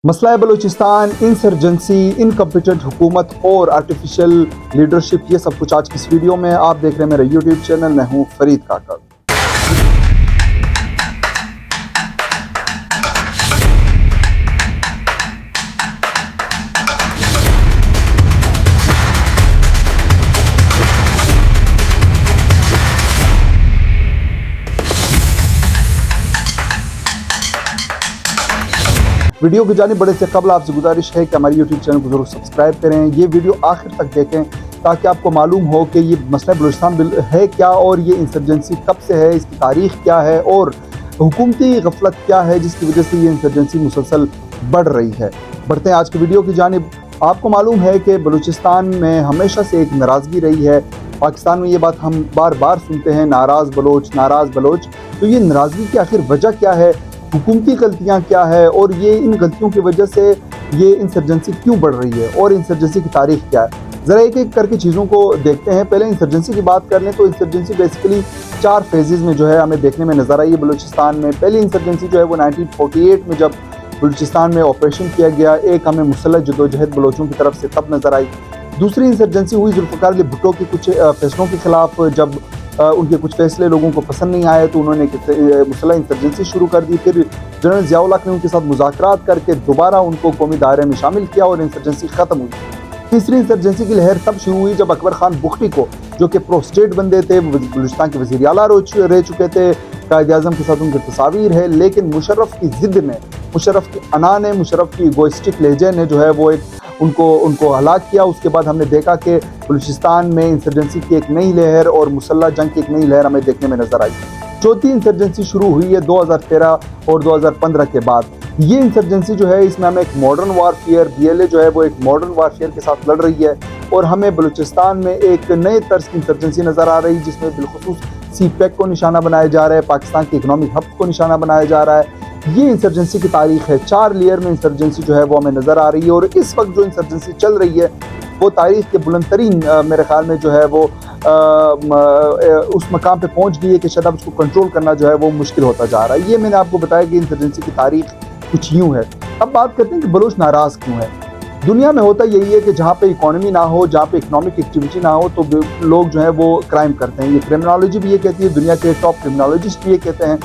मसला है Balochistan, insurgency, incompetent हुकूमत और आर्टिफिशियल लीडरशिप, ये सब कुछ आज की इस वीडियो में आप देख रहे हैं मेरा यूट्यूब चैनल। मैं हूँ फरीद काका। वीडियो को जाने बढ़ने से कबल आपसे गुजारिश है कि हमारे यूट्यूब चैनल को जरूर सब्सक्राइब करें, ये वीडियो आखिर तक देखें ताकि आपको मालूम हो कि ये मसला बलूचिस्तान है क्या और ये इंसर्जेंसी कब से है, इसकी तारीख क्या है और हुकूमती गफलत क्या है जिसकी वजह से ये इंसर्जेंसी मुसलसल बढ़ रही है। बढ़ते हैं आज की वीडियो की जानिब। आपको मालूम है कि बलूचिस्तान में हमेशा से एक नाराज़गी रही है। पाकिस्तान में ये बात हम बार बार सुनते हैं, नाराज़ बलोच, नाराज़ बलोच। तो ये नाराज़गी की आखिर वजह क्या है, हुकूमती गलतियाँ क्या है और ये इन गलतियों की वजह से ये इंसर्जेंसी क्यों बढ़ रही है और इंसर्जेंसी की तारीख क्या है। ज़रा एक एक करके चीज़ों को देखते हैं। पहले इंसर्जेंसी की बात कर लें तो इंसर्जेंसी बेसिकली 4 फेजेज़ में जो है हमें देखने में नज़र आई है बलूचिस्तान में। पहली इंसर्जेंसी जो है वो 1948 में जब बलूचिस्तान में ऑपरेशन किया गया, एक हमें मुसल्लह जदोजहद बलोचों की तरफ से तब नज़र आई। दूसरी इंसर्जेंसी हुई जुल्फ़िकार अली भुट्टो के कुछ फैसलों के खिलाफ। जब उनके कुछ फैसले लोगों को पसंद नहीं आए तो उन्होंने मुसल्लह इंसर्जेंसी शुरू कर दी। फिर जनरल ज़िया-उल हक ने उनके साथ मुज़ाकरात करके दोबारा उनको कौमी दायरे में शामिल किया और इंसर्जेंसी ख़त्म हुई। तीसरी इंसर्जेंसी की लहर तब शुरू हुई जब अकबर खान बुख्ती को, जो कि प्रो स्टेट बंदे थे, बलूचिस्तान के वज़ीर आला रह चुके थे, कायद आज़म के साथ उनकी तस्वीर है, लेकिन मुशर्रफ की ज़िद ने, मुशर्रफ की अना ने, मुशर्रफ की इगोइस्टिक लहजे ने जो है वो एक उनको हलाक किया। उसके बाद हमने देखा कि बलूचिस्तान में इंसर्जेंसी की एक नई लहर और मुसल्लह जंग की एक नई लहर हमें देखने में नजर आई। चौथी इंसर्जेंसी शुरू हुई है 2013 और 2015 के बाद। ये इंसर्जेंसी जो है इसमें हमें एक मॉडर्न वारफेयर, BLA जो है वो एक मॉडर्न वारफेयर के साथ लड़ रही है और हमें बलूचिस्तान में एक नए तर्ज की इंसर्जेंसी नजर आ रही है जिसमें बिलखुसूस CPEC को निशाना बनाया जा रहा है, पाकिस्तान के इकनॉमिक हब को निशाना बनाया जा रहा है। ये इंसर्जेंसी की तारीख है। 4 लेयर में इंसर्जेंसी जो है वो हमें नज़र आ रही है और इस वक्त जो इंसर्जेंसी चल रही है वो तारीख के बुलंद तरीन मेरे ख्याल में जो है वो उस मकाम पे पहुंच गई है कि शायद अब उसको कंट्रोल करना जो है वो मुश्किल होता जा रहा है। ये मैंने आपको बताया कि इंसर्जेंसी की तारीख कुछ यूँ है। अब बात करते हैं कि बलोच नाराज़ क्यों है। दुनिया में होता यही है कि जहाँ पे इकोनॉमी ना हो, जहाँ पे इकोनॉमिक एक्टिविटी ना हो तो लोग जो है वो क्राइम करते हैं। ये क्रिमिनोलॉजी भी ये कहती है, दुनिया के टॉप क्रिमिनोलॉजिस्ट भी ये कहते हैं।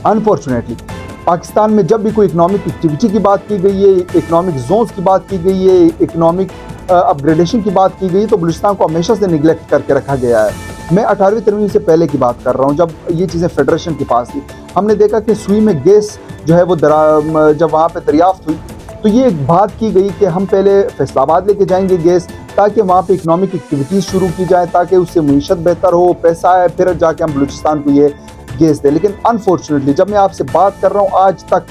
अनफॉर्चुनेटली पाकिस्तान में जब भी कोई इकोनॉमिक एक्टिविटी की बात की गई है, इकोनॉमिक जोन्स की बात की गई है, इकोनॉमिक अपग्रेडेशन की बात की गई है तो बलूचिस्तान को हमेशा से निगलेक्ट करके रखा गया है। मैं 18वीं तरमीम से पहले की बात कर रहा हूँ, जब ये चीज़ें फेडरेशन के पास थी। हमने देखा कि सुई में गैस जो है वो जब वहाँ पे दरियाफ्त हुई तो ये एक बात की गई कि हम पहले फैसलाबाद लेके जाएंगे गैस, ताकि वहाँ पे इकोनॉमिक एक्टिविटीज़ शुरू की जाए, ताकि उससे मीशत बेहतर हो, पैसा आए, फिर जाके हम बलूचिस्तान को ये गैस दे। लेकिन अनफॉर्चुनेटली जब मैं आपसे बात कर रहा हूँ आज तक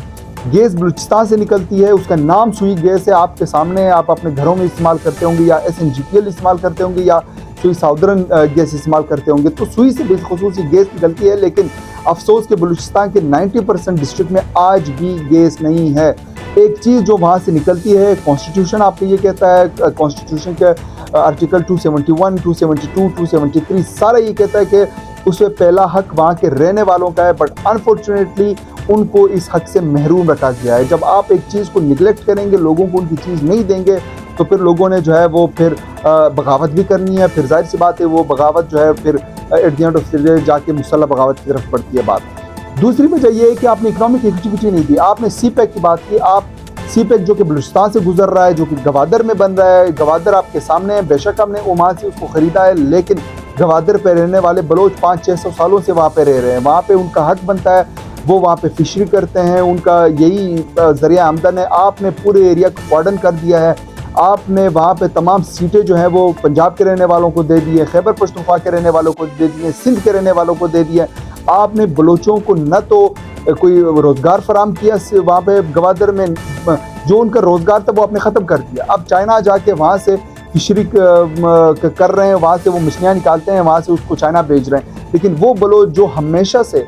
गैस बलूचिस्तान से निकलती है, उसका नाम सुई गैस है। आपके सामने, आप अपने घरों में इस्तेमाल करते होंगे या SNGPL इस्तेमाल करते होंगे या सुई साउदर्न गैस इस्तेमाल करते होंगे, तो सुई से बिलखुसूस गैस निकलती है। लेकिन अफसोस के बलूचिस्तान के 90% डिस्ट्रिक्ट में आज भी गैस नहीं है। एक चीज़ जो वहाँ से निकलती है, कॉन्स्टिट्यूशन आपको ये कहता है, कॉन्स्टिट्यूशन के आर्टिकल 271, 272, 273 सारा ये कहता है कि उसमें पहला हक वहाँ के रहने वालों का है, बट अनफॉर्चुनेटली उनको इस हक से महरूम रखा गया है। जब आप एक चीज़ को निगलेक्ट करेंगे, लोगों को उनकी चीज़ नहीं देंगे, तो फिर लोगों ने जो है वो फिर बगावत भी करनी है। फिर जाहिर सी बात है वो बगावत जो है फिर at the end of the day जाके मुसल्लह बगावत की तरफ बढ़ती है बात। दूसरी वजह यह है कि आपने इकोनॉमिक एक्टिविटी नहीं दी। आपने CPEC की बात की। आप CPEC जो कि बलूचिस्तान से गुजर रहा है, जो कि गवादर में बन रहा है, गवादर आपके सामने है, बेशक हमने ओमान से उसको ख़रीदा है, लेकिन गवादर पे रहने वाले बलोच 500-600 सालों से वहाँ पे रह रहे हैं। वहाँ पे उनका हक बनता है, वो वहाँ पे फिशरी करते हैं, उनका यही ज़रिया आमदन है। आपने पूरे एरिया को कॉर्डन कर दिया है। आपने वहाँ पे तमाम सीटें जो हैं वो पंजाब के रहने वालों को दे दी है, खैबर पख्तूनख्वा के रहने वालों को दे दी है, सिंध के रहने वालों को दे दी है। आपने बलोचों को न तो कोई रोज़गार फराम किया वहाँ पे गवादर में, जो उनका रोज़गार था वो आपने ख़त्म कर दिया। अब चाइना जाके वहाँ से फिशरी कर रहे हैं, वहाँ से वो मछलियाँ निकालते हैं, वहाँ से उसको चाइना भेज रहे हैं। लेकिन वो बलोच जो हमेशा से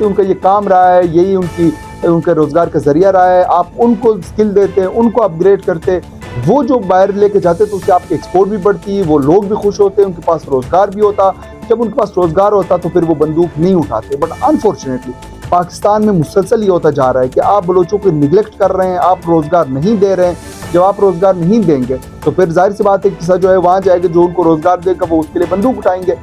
उनका ये काम रहा है, यही उनके रोज़गार का ज़रिया रहा है, आप उनको स्किल देते, उनको अपग्रेड करते, वो जो बाहर लेके जाते तो उससे आपकी एक्सपोर्ट भी बढ़ती, वो लोग भी खुश होते, उनके पास रोज़गार भी होता। जब उनके पास रोज़गार होता तो फिर वो बंदूक नहीं उठाते। बट अनफॉर्चुनेटली पाकिस्तान में मुसलसल ये होता जा रहा है कि आप बलोचों को निगलेक्ट कर रहे हैं, आप रोज़गार नहीं दे रहे हैं। जब आप रोज़गार नहीं देंगे तो फिर जाहिर सी बात है किसा जो है वहाँ जाएगा, जो उनको रोज़गार देगा वो उसके लिए बंदूक उठाएंगे।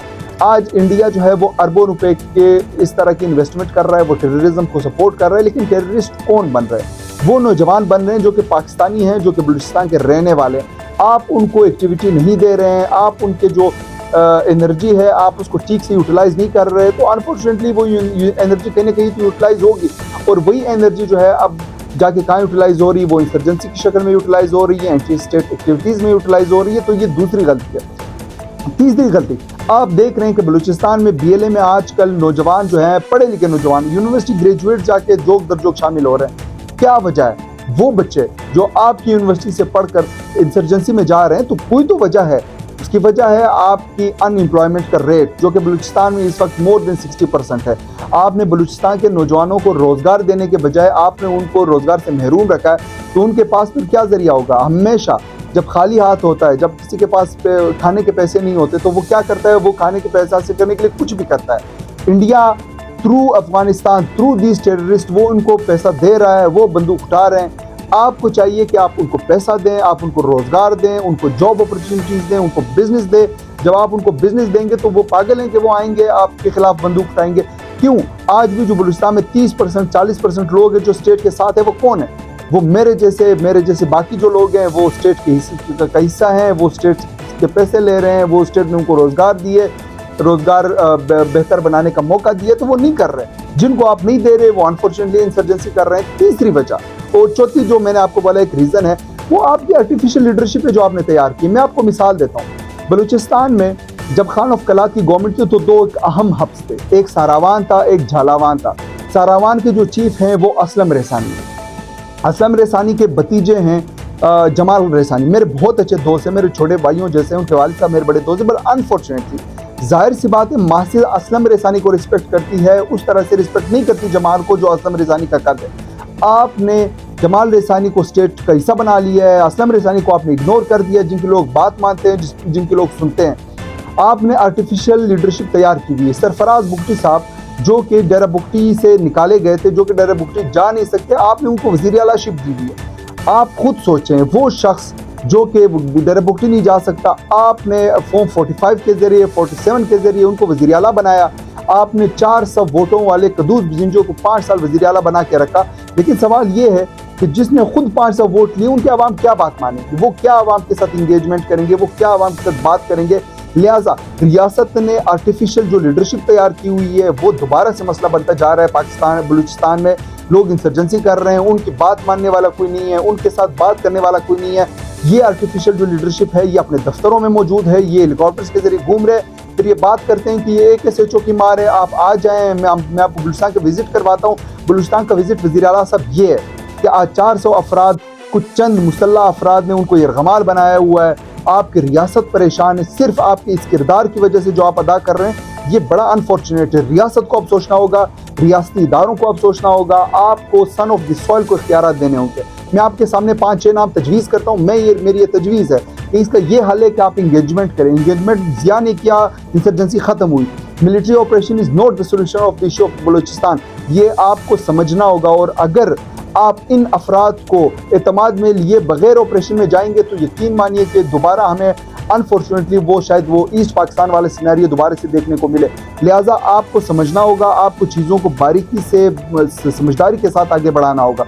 आज इंडिया जो है वो अरबों रुपए के इस तरह की इन्वेस्टमेंट कर रहा है, वो टेररिज्म को सपोर्ट कर रहा है, लेकिन टेररिस्ट कौन बन रहे हैं? वो नौजवान बन रहे हैं जो कि पाकिस्तानी हैं, जो कि बलूचिस्तान के रहने वाले हैं। आप उनको एक्टिविटी नहीं दे रहे हैं, आप उनके जो एनर्जी है आप उसको ठीक से यूटिलाइज नहीं कर रहे, तो अनफॉर्चुनेटली वो एनर्जी कहीं ना कहीं तो यूटिलाइज होगी, और वही एनर्जी जो है अब जाके कहाँ यूटिलाइज हो रही है? वो इंसर्जेंसी की शक्ल में यूटिलाइज हो रही है, एंटी स्टेट एक्टिविटीज़ में यूटिलाइज हो रही है। तो ये दूसरी गलती है। तीसरी गलती, आप देख रहे हैं कि बलूचिस्तान में BLA में आजकल नौजवान जो हैं, पढ़े लिखे नौजवान, यूनिवर्सिटी ग्रेजुएट जाके जोक दर जोक शामिल हो रहे हैं। क्या वजह है? वो बच्चे जो आपकी यूनिवर्सिटी से पढ़कर इंसर्जेंसी में जा रहे हैं, तो कोई तो वजह है। उसकी वजह है आपकी अनएम्प्लॉयमेंट का रेट, जो कि बलूचिस्तान में इस वक्त मोर देन 60% है। आपने बलूचिस्तान के नौजवानों को रोज़गार देने के बजाय आपने उनको रोज़गार से महरूम रखा है, तो उनके पास फिर क्या ज़रिया होगा? हमेशा जब खाली हाथ होता है, जब किसी के पास खाने के पैसे नहीं होते, तो वो क्या करता है? वो खाने के पैसे हासिल करने के लिए कुछ भी करता है। India through Afghanistan, through these terrorist, वो उनको पैसा दे रहा है, वो बंदूक उठा रहे हैं। आपको चाहिए कि आप उनको पैसा दें, आप उनको रोज़गार दें, उनको जॉब अपॉर्चुनिटीज़ दें, उनको बिजनेस दें। जब आप उनको बिजनेस देंगे तो वो पागल हैं कि वो आएंगे आपके खिलाफ बंदूक उठाएंगे। क्यों? आज भी जो बलूचिस्तान में 30% 40% लोग हैं जो स्टेट के साथ है, वो कौन है? वो मेरे जैसे बाकी जो लोग हैं, वो स्टेट का हिस्सा हैं, वो स्टेट के पैसे ले रहे हैं, वो स्टेट ने उनको रोज़गार दिए, रोज़गार बेहतर बनाने का मौका दिया, तो वो नहीं कर रहे। जिनको आप नहीं दे रहे वो अनफॉर्चुनेटली इंसर्जेंसी कर रहे हैं। तीसरी वजह और चौथी जो मैंने आपको बोला एक रीज़न है, वो आपकी आर्टिफिशियल लीडरशिप है जो आपने तैयार की। मैं आपको मिसाल देता हूँ। बलूचिस्तान में जब खान ऑफ कला की गवर्नमेंट थी तो दो एक अहम हब्स थे, एक सारावान था, एक झालावान था। सारावान के जो चीफ हैं वो असलम रेसानी है। असलम रेसानी के भतीजे हैं जमाल रेसानी, मेरे बहुत अच्छे दोस्त हैं, मेरे छोटे भाइयों जैसे हैं, उनके वालिद साहब मेरे बड़े दोस्त हैं। बट अनफॉर्चुनेटली जाहिर सी बात है मासिद असलम रेसानी को रिस्पेक्ट करती है, उस तरह से रिस्पेक्ट नहीं करती जमाल को जो असलम रेसानी का कद है। आपने जमाल रेसानी को स्टेट का हिस्सा बना लिया है, असलम रेसानी को आपने इग्नोर कर दिया, जिनके लोग बात मानते हैं, जिनके लोग सुनते हैं। आपने आर्टिफिशियल लीडरशिप तैयार की हुई है। सरफराज बुगटी साहब जो कि डेरा बुगटी से निकाले गए थे, जो कि डेरा बुगटी जा नहीं सकते, आपने उनको वज़ीर आलाशिप दी हुई है। आप खुद सोचें, वो शख्स जो कि डेरा बुगटी नहीं जा सकता, आपने फॉर्म 45 के जरिए 47 के जरिए उनको वज़ीर आला बनाया। आपने 400 वोटों वाले कदूस बिजिंजो को 5 साल वज़ीर आला बना के रखा। लेकिन सवाल ये है कि जिसने खुद 500 वोट लिए, उनके आवाम क्या बात मानेंगे? वो क्या आवाम के साथ इंगेजमेंट करेंगे? वो क्या आवाम के साथ बात करेंगे? लिहाजा रियासत ने आर्टिफिशियल जो लीडरशिप तैयार की हुई है, वो दोबारा से मसला बनता जा रहा है। पाकिस्तान बलूचिस्तान में लोग इंसर्जेंसी कर रहे हैं, उनकी बात मानने वाला कोई नहीं है, उनके साथ बात करने वाला कोई नहीं है। ये आर्टिफिशियल जो लीडरशिप है ये अपने दफ्तरों में मौजूद है, ये हेलीकॉप्टर्स के जरिए घूम रहे हैं, फिर ये बात करते हैं कि ये AKSHO की मार है, आप आ जाएं, मैं आपको बलूचिस्तान का विजिट करवाता हूँ। बलूचिस्तान का विजिट वज़ीर आला साहब ये है कि आज 400 अफराद, कुछ चंद मुसल्लह अफराद ने उनको यरगमाल बनाया हुआ है। आपकी रियासत परेशान है सिर्फ आपके इस किरदार की वजह से जो आप अदा कर रहे हैं। ये बड़ा अनफॉर्चुनेट है। रियासत को अब सोचना होगा, रियासती इदारों को अब सोचना होगा, आपको सन ऑफ द सॉइल को इख्तियारात देने होंगे। मैं आपके सामने 5-6 नाम तजवीज़ करता हूँ। मेरी ये तजवीज़ है कि इसका ये हल है कि आप इंगेजमेंट करें। इंगेजमेंट ज़िया ने किया, इंसर्जेंसी ख़त्म हुई। Military operation is not the solution of the issue of Balochistan. ये आपको समझना होगा, और अगर आप इन अफराद को एतमाद में लिए बगैर ऑपरेशन में जाएंगे तो यकीन मानिए कि दोबारा हमें अनफॉर्चुनेटली वो ईस्ट पाकिस्तान वाले सिनेरियो दोबारा से देखने को मिले। लिहाजा आपको समझना होगा, आपको चीज़ों को बारीकी से समझदारी के साथ आगे बढ़ाना होगा।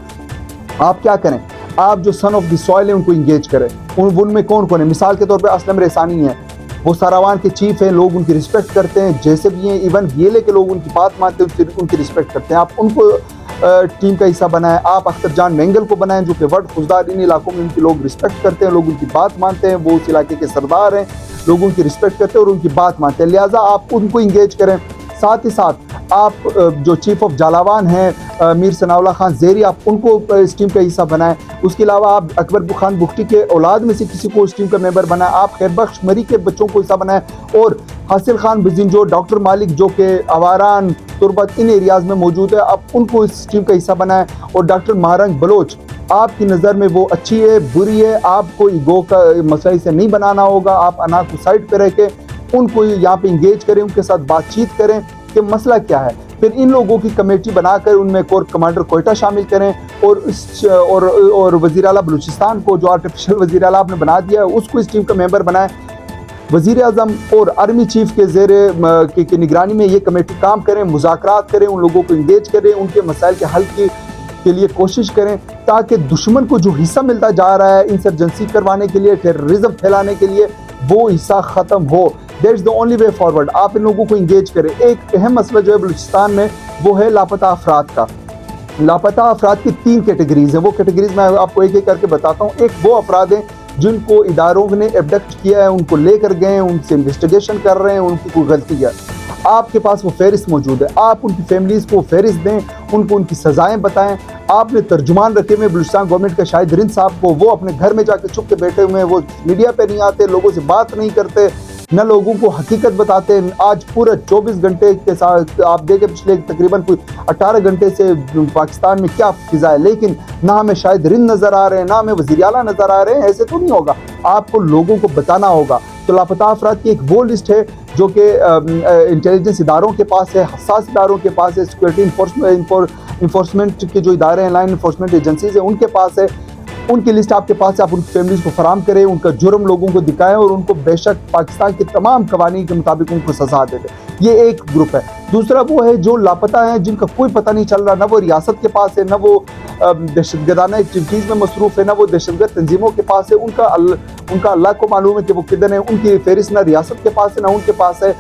आप क्या करें? आप जो सन ऑफ द सॉइल है उनको इंगेज करें। उनमें कौन कौन है? मिसाल के तौर पे असलम रेसानी है, वो सारावान के चीफ हैं, लोग उनकी रिस्पेक्ट करते हैं, जैसे भी हैं। इवन BLA के लोग उनकी बात मानते हैं, उनकी रिस्पेक्ट करते हैं। आप उनको टीम का हिस्सा बनाएं। आप अख्तर जान मेंगल को बनाएं जो कि वर्ड खुशदार, इन इलाकों में उनके लोग रिस्पेक्ट करते हैं, लोग उनकी बात मानते हैं, वो उस इलाके के सरदार हैं, लोग उनकी रिस्पेक्ट करते हैं और उनकी बात मानते हैं। लिहाजा आप उनको इंगेज करें। साथ ही साथ आप जो चीफ ऑफ जालावान हैं मीर सनाउल्लाह खान ज़ेरी, आप उनको इस टीम का हिस्सा बनाएं। उसके अलावा आप अकबर खान बुगटी के औलाद में से किसी को इस टीम का मेंबर बनाएं। आप खैरबख्श मरी के बच्चों को हिस्सा बनाएं, और हासिल खान बिजिंजो, डॉक्टर मालिक जो कि आवारान, तुरबत, इन एरियाज़ में मौजूद है, आप उनको इस टीम का हिस्सा बनाएं। और डॉक्टर महारंग बलोच, आपकी नज़र में वो अच्छी है बुरी है, आपको ईगो का मसला से नहीं बनाना होगा। आप अनाक को साइड पर रह के उनको यहाँ पे इंगेज करें, उनके साथ बातचीत करें कि मसला क्या है। फिर इन लोगों की कमेटी बनाकर उनमें कोर कमांडर कोयटा शामिल करें और वज़ीर आला बलूचिस्तान को, जो आर्टिफिशियल वज़ीर आला आपने बना दिया है, उसको इस टीम का मेंबर बनाएं। वज़ीर आज़म और आर्मी चीफ के ज़ेरे की निगरानी में ये कमेटी काम करें, मुज़ाकरात करें, उन लोगों को इंगेज करें, उनके मसाइल के हल के लिए कोशिश करें, ताकि दुश्मन को जो हिस्सा मिलता जा रहा है इंसर्जेंसी करवाने के लिए, टेररिज्म फैलाने के लिए, वो हिस्सा ख़त्म हो। That is the only way forward. आप इन लोगों को इंगेज करें। एक अहम मसला जो है बलूचिस्तान में, वो है लापता अफराद का। लापता अफराद की 3 कैटेगरीज हैं। वो कैटेगरीज मैं आपको एक एक करके बताता हूँ। एक वो अफराद हैं जिनको इदारों ने एबडक्ट किया है, उनको लेकर गए, उनसे इन्वेस्टिगेशन कर रहे हैं, उनकी कोई गलती है, आपके पास वो फहरिस्त मौजूद है। आप उनकी फैमिलीज़ को फहरिस्त दें, उनको उनकी सज़ाएं बताएं। आपने तर्जुमान रखे हुए बलूचिस्तान गवर्नमेंट के शाहिद रिंद साहब को, वो अपने घर में जाके छुप के बैठे हुए हैं, वो मीडिया पे नहीं आते, लोगों से बात नहीं करते, न लोगों को हकीकत बताते हैं। आज पूरा 24 घंटे के साथ आप देखें, पिछले तकरीबन कोई 18 घंटे से पाकिस्तान में क्या फिजा है, लेकिन ना हमें शाहिद रिंद नज़र आ रहे हैं, ना हमें वज़ीर आला नज़र आ रहे हैं। ऐसे तो नहीं होगा, आपको लोगों को बताना होगा। तो लापता अफराद की एक वो लिस्ट है जो कि इंटेलिजेंस इदारों के पास है, हसास इदारों के पास है, सिक्योरिटी इन्फोर्समेंट के जो इदारे हैं, लाइन इन्फोर्समेंट एजेंसीज हैं, उनके पास है। उनकी लिस्ट आपके पास है, आप उनकी फैमिलीज़ को फराम करें, उनका जुर्म लोगों को दिखाएं और उनको बेशक पाकिस्तान के तमाम कवानीन के मुताबिक उनको सजा दे दें। ये एक ग्रुप है। दूसरा वो है जो लापता हैं, जिनका कोई पता नहीं चल रहा, ना वो रियासत के पास है, ना वो दहशतगर्दाना चीज़ में मसरूफ़ है, ना वो दहशतगर्द तंजीमों के पास है। उनका अल्लाह को मालूम है कि वो किधर है। उनकी फहरिस्त ना रियासत के पास है, ना उनके पास है।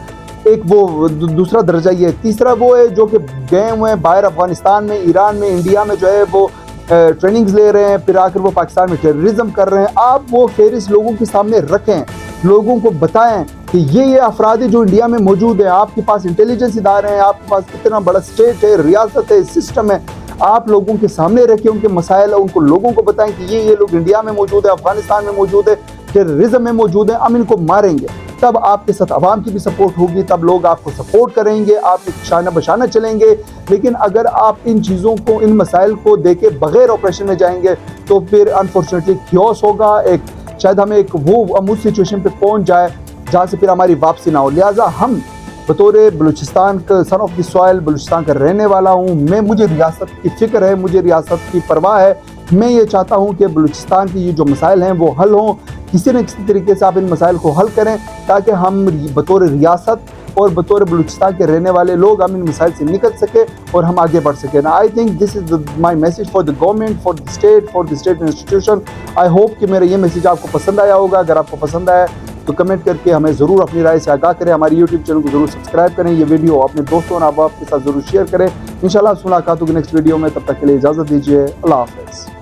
एक वो दूसरा दर्जा ये है। तीसरा वो है जो कि गए हुए हैं बाहर, अफगानिस्तान में, ईरान में, इंडिया में, जो है वो ट्रेनिंग्स ले रहे हैं, फिर आकर वो पाकिस्तान में टेररिज्म कर रहे हैं। आप वो फहरिस्त लोगों के सामने रखें, लोगों को बताएं कि ये अफराद जो इंडिया में मौजूद है। आपके पास इंटेलिजेंस इदारे हैं, आपके पास कितना बड़ा स्टेट है, रियासत है, सिस्टम है। आप लोगों के सामने रखें उनके मसाइल, उनको लोगों को बताएं कि ये लोग इंडिया में मौजूद है, अफगानिस्तान में मौजूद है, टेररिज्म में मौजूद है, हम इनको मारेंगे। तब आपके साथ अवाम की भी सपोर्ट होगी, तब लोग आपको सपोर्ट करेंगे, आप शाना बशाना चलेंगे। लेकिन अगर आप इन चीज़ों को, इन मसाइल को देके बगैर ऑपरेशन में जाएंगे, तो फिर अनफॉर्चुनेटली क्योस होगा। शायद हमें एक वो अमूल सिचुएशन पे पहुंच जाए जहाँ से फिर हमारी वापसी ना हो। लिहाजा हम बतौर बलूचिस्तान का, son of the soil, Balochistan का रहने वाला हूँ मैं, मुझे रियासत की फ़िक्र है, मुझे रियासत की परवाह है। मैं ये चाहता हूँ कि बलूचिस्तान की ये जो मसाइल हैं वो हल हों। किसी न किसी तरीके से आप इन मसाइल को हल करें, ताकि हम बतौर रियासत और बतौर बलूचिस्तान के रहने वाले लोग हम इन मसाइल से निकल सके और हम आगे बढ़ सकें। I think this is my message for the government, for the state institution. I hope कि मेरा ये मैसेज आपको पसंद आया होगा। अगर आपको पसंद आया तो कमेंट करके हमें ज़रूर अपनी राय से आगाह करें। हमारी यूट्यूब चैनल को ज़रूर सब्सक्राइब करें। ये वीडियो अपने दोस्तों और अहबाब के साथ ज़रूर शेयर करें। इंशाल्लाह मुलाकात होगी नेक्स्ट वीडियो में। तब तक के लिए इजाज़त दीजिए। अल्लाह हाफ़िज़।